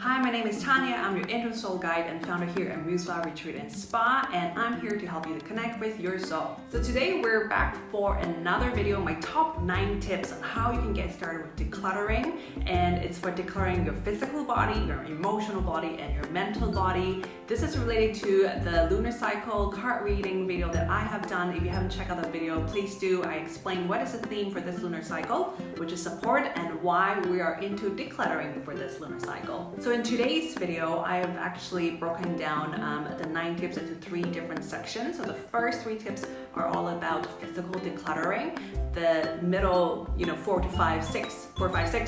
Hi, my name is Tania. I'm your inner soul guide and founder here at Museflower Retreat and Spa, and I'm here to help you to connect with your soul. So today we're back for another video, my top 9 tips on how you can get started with decluttering, and it's for decluttering your physical body, your emotional body, and your mental body. This is related to the lunar cycle card reading video that I have done. If you haven't checked out that video, please do. I explain what is the theme for this lunar cycle, which is support, and why we are into decluttering for this lunar cycle. So in today's video, I have actually broken down the 9 tips into 3 different sections. So the first 3 tips are all about physical decluttering. The middle, 4, 5, 6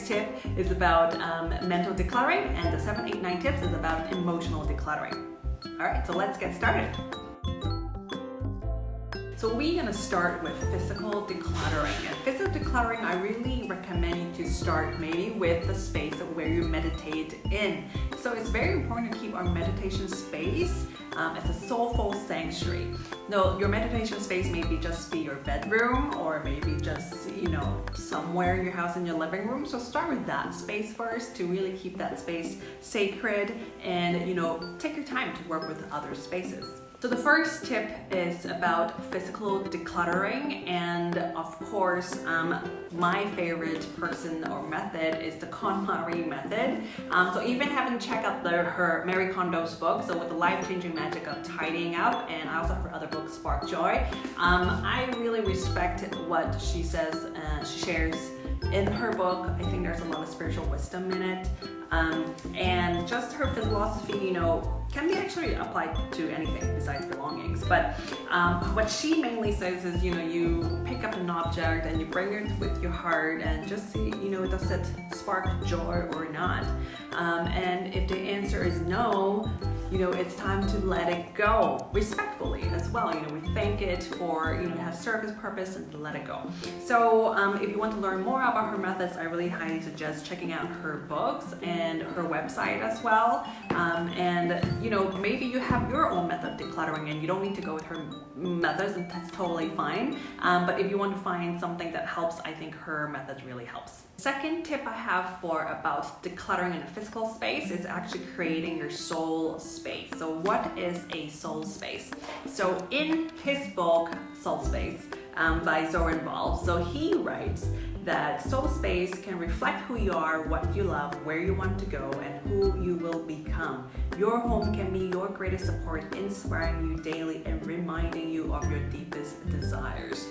tip is about mental decluttering, and the 7, 8, 9 tips is about emotional decluttering. All right, so let's get started. So we're gonna start with physical decluttering. And physical decluttering, I really recommend you to start maybe with the space where you meditate in. So it's very important to keep our meditation space as a soulful sanctuary. Now, your meditation space maybe just be your bedroom, or maybe just, somewhere in your house in your living room. So start with that space first to really keep that space sacred, and take your time to work with other spaces. So the first tip is about physical decluttering, and of course, my favorite person or method is the Konmari method. So even haven't checked out her Mary Kondo's book, so with the life-changing magic of tidying up, and I also have her other book, Spark Joy. I really respect what she says, she shares in her book. I think there's a lot of spiritual wisdom in it. And just her philosophy, can be actually applied to anything besides belongings. But what she mainly says is, you pick up an object and you bring it with your heart and just see, does it spark joy or not? And if the answer is no, it's time to let it go respectfully as well. We thank it for, it has served its purpose, and to let it go. So if you want to learn more about her methods, I really highly suggest checking out her books and her website as well. And maybe you have your own method of decluttering and you don't need to go with her methods, and that's totally fine. But if you want to find something that helps, I think her method really helps. Second tip I have for about decluttering in a physical space is actually creating your soul space. So what is a soul space? So in his book, SoulSpace, by Zoran Valve, so he writes that soul space can reflect who you are, what you love, where you want to go, and who you will become. Your home can be your greatest support, inspiring you daily and reminding you of your deepest desires.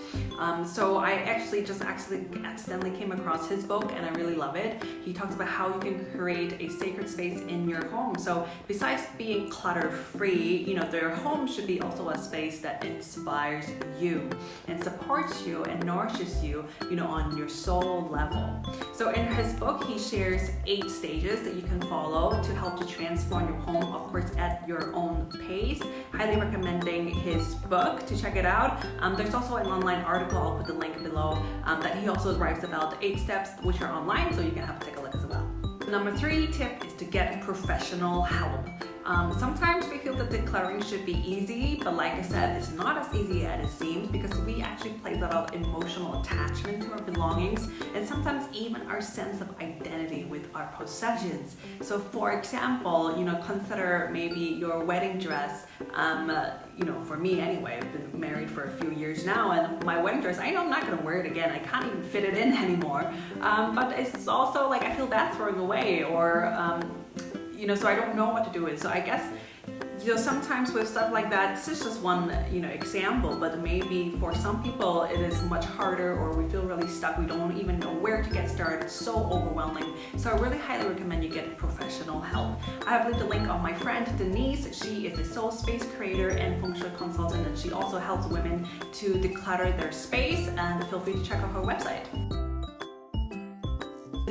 So I actually accidentally came across his book, and I really love it. He talks about how you can create a sacred space in your home. So besides being clutter-free, your home should be also a space that inspires you and supports you and nourishes you, on your soul level. So in his book, he shares 8 stages that you can follow to help you transform your home, of course, at your own pace. Highly recommending his book to check it out. There's also an online article, I'll put the link below, that he also writes about the 8 steps, which are online, so you can have to take a look as well. Number 3 tip is to get professional help. Sometimes we feel that decluttering should be easy, but like I said, it's not as easy as it seems, because we actually place a lot of emotional attachment to our belongings, and sometimes even our sense of identity with our possessions. So for example, consider maybe your wedding dress. For me anyway, I've been married for a few years now, and my wedding dress, I know I'm not going to wear it again. I can't even fit it in anymore. But it's also like I feel bad throwing away, or so I don't know what to do with. So I guess, sometimes with stuff like that, this is just one, example, but maybe for some people it is much harder, or we feel really stuck. We don't even know where to get started. It's so overwhelming. So I really highly recommend you get professional help. I have linked a link of my friend Denise. She is a SoulSpace creator and feng shui consultant, and she also helps women to declutter their space, and feel free to check out her website.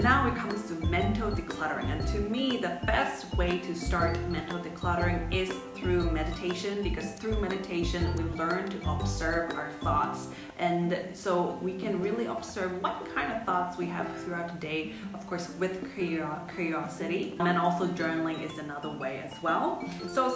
Now it comes to mental decluttering, and to me the best way to start mental decluttering is through meditation, because through meditation we learn to observe our thoughts, and so we can really observe what kind of thoughts we have throughout the day, of course with curiosity, and also journaling is another way as well. So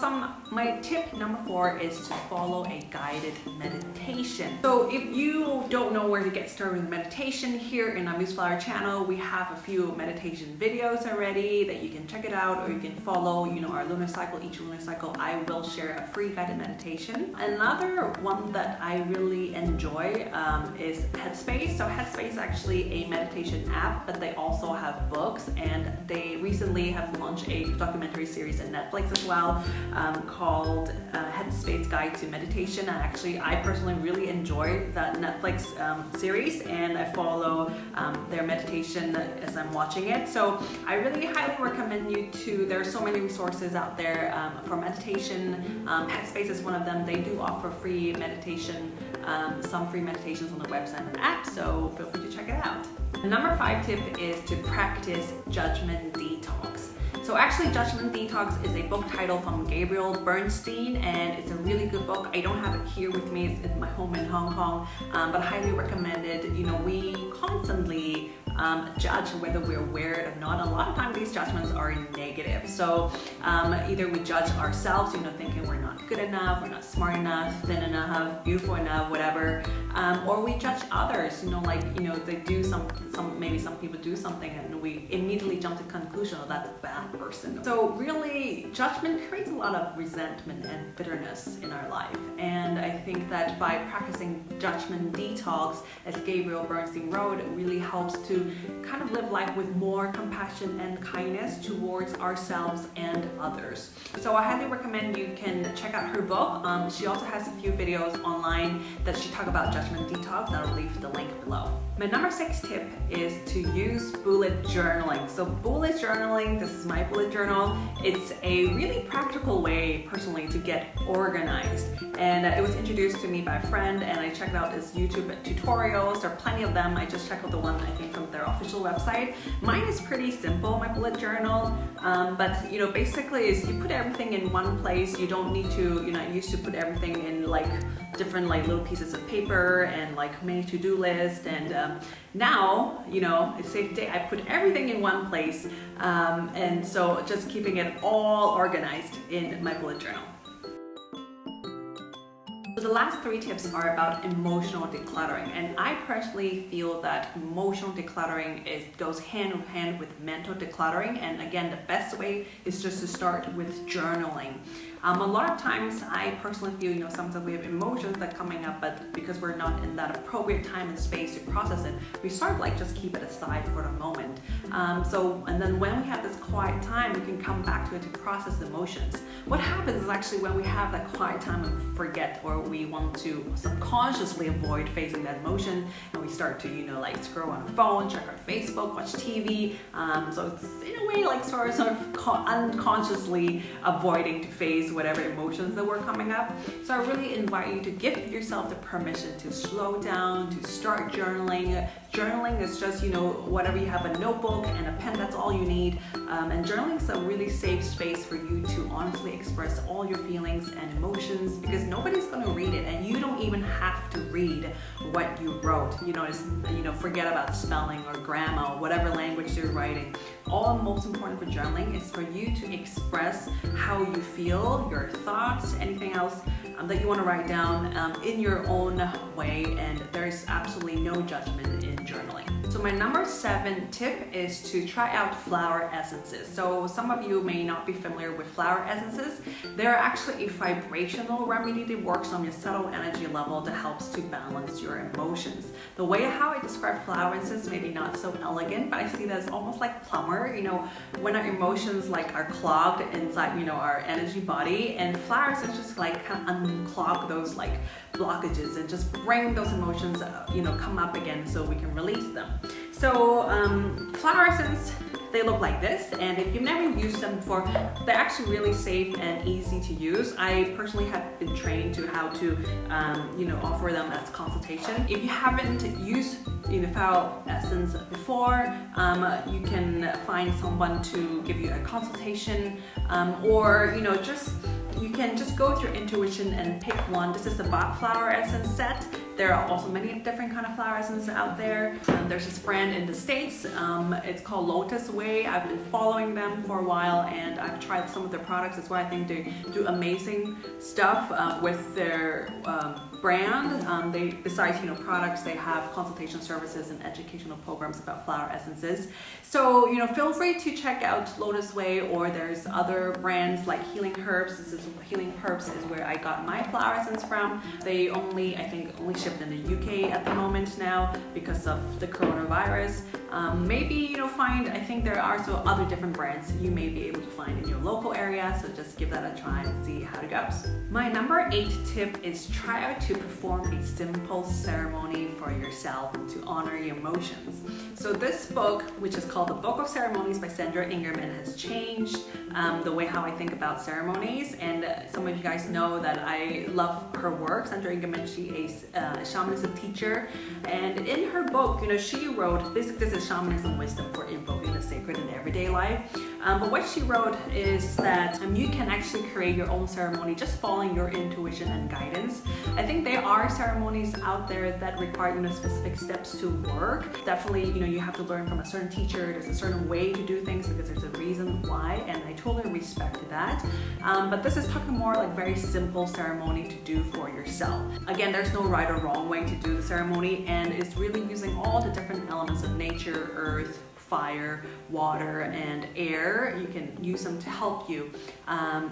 my tip number 4 is to follow a guided meditation. So if you don't know where to get started with meditation, here in our Museflower channel we have a few meditation meditation videos already that you can check it out, or you can follow, our lunar cycle. Each lunar cycle, I will share a free guided meditation. Another one that I really enjoy is Headspace. So Headspace is actually a meditation app, but they also have books, and they recently have launched a documentary series on Netflix as well, called Headspace Guide to Meditation. And actually, I personally really enjoy that Netflix series, and I follow their meditation as I'm watching it. So I really highly recommend you to, there are so many resources out there for meditation. Headspace is one of them. They do offer free meditation, some free meditations on the website and app, so feel free to check it out. The number 5 tip is to practice judgment detox. So actually, Judgment Detox is a book title from Gabriel Bernstein, and it's a really good book. I don't have it here with me, it's in my home in Hong Kong, but highly recommend it. We constantly judge whether we're aware it or not. A lot of times these judgments are negative. So either we judge ourselves, thinking we're not good enough, we're not smart enough, thin enough, beautiful enough, whatever, or we judge others, they do maybe some people do something and we immediately jump to the conclusion, oh, that's a bad person. So really, judgment creates a lot of resentment and bitterness in our life. And I think that by practicing judgment detox, as Gabriel Bernstein wrote, it really helps to kind of live life with more compassion and kindness towards ourselves and others. So I highly recommend you can check out her book. She also has a few videos online that she talks about judgment detox, and I'll leave the link below. My number 6 tip is to use bullet journaling. So bullet journaling, this is my bullet journal. It's a really practical way, personally, to get organized. And it was introduced to me by a friend, and I checked out his YouTube tutorials. There are plenty of them. I just checked out the one, I think, from their official website. Mine is pretty simple, my bullet journal. But basically is you put everything in one place. You don't need to, you're not used to put everything in different little pieces of paper and many to-do lists. And now, it's safe day, I put everything in one place. And so just keeping it all organized in my bullet journal. So the last 3 tips are about emotional decluttering, and I personally feel that emotional decluttering goes hand in hand with mental decluttering. And again, the best way is just to start with journaling. A lot of times I personally feel, sometimes we have emotions that are coming up, but because we're not in that appropriate time and space to process it, we sort of just keep it aside for the moment. And then when we have this quiet time, we can come back to it to process emotions. What happens is actually when we have that quiet time and forget, or we want to subconsciously avoid facing that emotion, and we start to, scroll on our phone, check our Facebook, watch TV. So it's in a way sort of unconsciously avoiding to face whatever emotions that were coming up. So I really invite you to give yourself the permission to slow down, to start journaling. Journaling is just, whatever you have, a notebook and a pen, that's all you need. And journaling is a really safe space for you to honestly express all your feelings and emotions, because nobody's going to read it, and you don't even have to read what you wrote. Forget about spelling or grammar or whatever language you're writing. All most important for journaling is for you to express how you feel, your thoughts, anything else that you want to write down in your own way, and there's absolutely no judgment in journaling. So my number 7 tip is to try out flower essences. So some of you may not be familiar with flower essences. They're actually a vibrational remedy that works on your subtle energy level that helps to balance your emotions. The way how I describe flower essences may be not so elegant, but I see that as almost like plumber. When our emotions are clogged inside, our energy body, and flower essences just kind of unclog those blockages and just bring those emotions, come up again so we can release them. So flower essence, they look like this, and if you've never used them before, they're actually really safe and easy to use. I personally have been trained to how to offer them as consultation. If you haven't used flower essence before, you can find someone to give you a consultation, or you can just go with your intuition and pick one. This is the flower essence set. There are also many different kind of flower essences out there. There's this brand in the States, it's called Lotus Way. I've been following them for a while and I've tried some of their products as well. I think they do amazing stuff with their brand. They, besides products, they have consultation services and educational programs about flower essences. So feel free to check out Lotus Way, or there's other brands like Healing Herbs. Healing Herbs is where I got my flower essence from. They I think only shipped in the UK at the moment now because of the coronavirus. Maybe I think there are also other different brands you may be able to find in your local area, so just give that a try and see how it goes. My number 8 tip is try to perform a simple ceremony for yourself to honor your emotions. So this book, which is called The Book of Ceremonies by Sandra Ingerman, has changed the way how I think about ceremonies, and some of you guys know that I love her work. Sandra Ingerman, she is a shamanism teacher, and in her book, she wrote, basically this is shamanism wisdom for invoking the sacred in everyday life. But what she wrote is that you can actually create your own ceremony just following your intuition and guidance. I think there are ceremonies out there that require specific steps to work. Definitely, you have to learn from a certain teacher. There's a certain way to do things because there's a reason why, and I totally respect that. But this is talking more like very simple ceremony to do for yourself. Again, there's no right or wrong way to do the ceremony, and it's really using all the different elements of nature, earth, fire, water, and air. You can use them to help you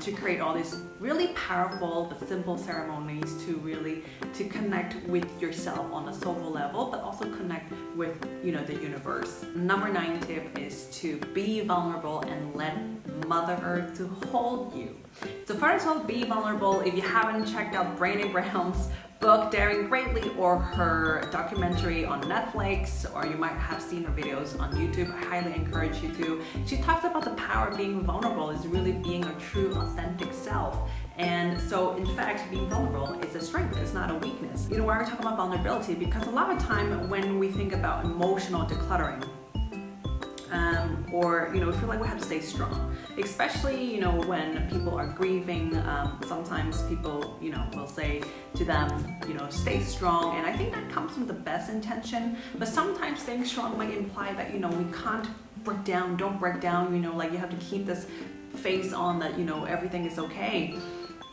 to create all these really powerful but simple ceremonies to connect with yourself on a soulful level, but also connect with the universe. Number 9 tip is to be vulnerable and let Mother Earth to hold you. So first of all, be vulnerable. If you haven't checked out Brené Brown's book Daring Greatly or her documentary on Netflix, or you might have seen her videos on YouTube, I highly encourage you to. She talks about the power of being vulnerable is really being a true authentic self. And so in fact, being vulnerable is a strength, it's not a weakness. Why are we talking about vulnerability? Because a lot of time when we think about emotional decluttering, or we feel like we have to stay strong, especially when people are grieving. Sometimes people will say to them stay strong, and I think that comes from the best intention, but sometimes staying strong might imply that we can't break down, don't break down, like you have to keep this face on that everything is okay.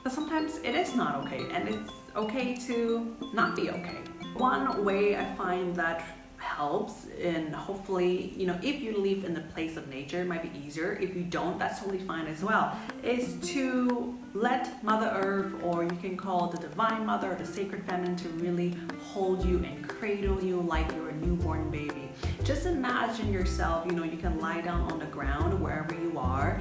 But sometimes it is not okay, and it's okay to not be okay. One way I find that helps, and hopefully if you live in the place of nature, it might be easier. If you don't, that's totally fine as well, is to let Mother Earth, or you can call it the Divine Mother or the Sacred Feminine, to really hold you and cradle you like you're a newborn baby. Just imagine yourself, you can lie down on the ground wherever you are,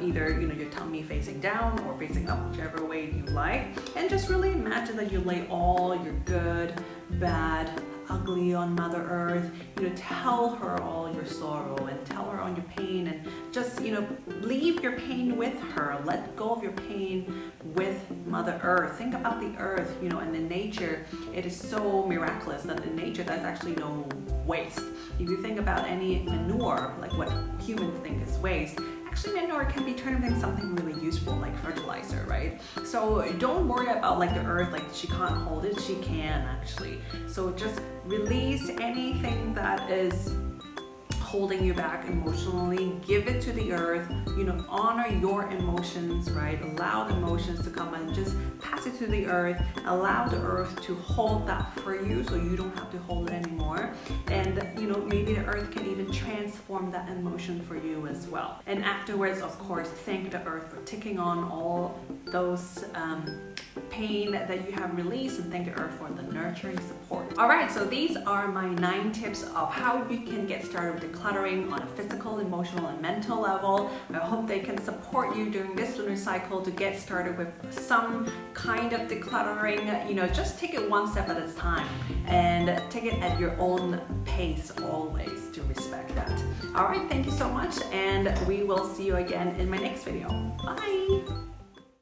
either your tummy facing down or facing up, whichever way you like, and just really imagine that you lay all your good, bad, ugly on Mother Earth. Tell her all your sorrow and tell her all your pain, and just leave your pain with her. Let go of your pain with Mother Earth. Think about the earth, and in nature, it is so miraculous that in nature there's actually no waste. If you think about any manure, like what humans think is waste, actually manure can be turned into something really useful, like fertilizer, right? So don't worry about the earth, like she can't hold it, she can actually. So just release anything that is holding you back emotionally, give it to the earth, honor your emotions, right? Allow the emotions to come and just pass it to the earth, allow the earth to hold that for you so you don't have to hold it anymore. And maybe the earth can even transform that emotion for you as well. And afterwards, of course, thank the earth for taking on all those pain that you have released, and thank the earth for the nurturing support. All right, so these are my 9 tips of how you can get started with decluttering on a physical, emotional, and mental level. I hope they can support you during this lunar cycle to get started with some kind of decluttering. Just take it one step at a time and take it at your own pace always, to respect that. All right, thank you so much, and we will see you again in my next video. Bye.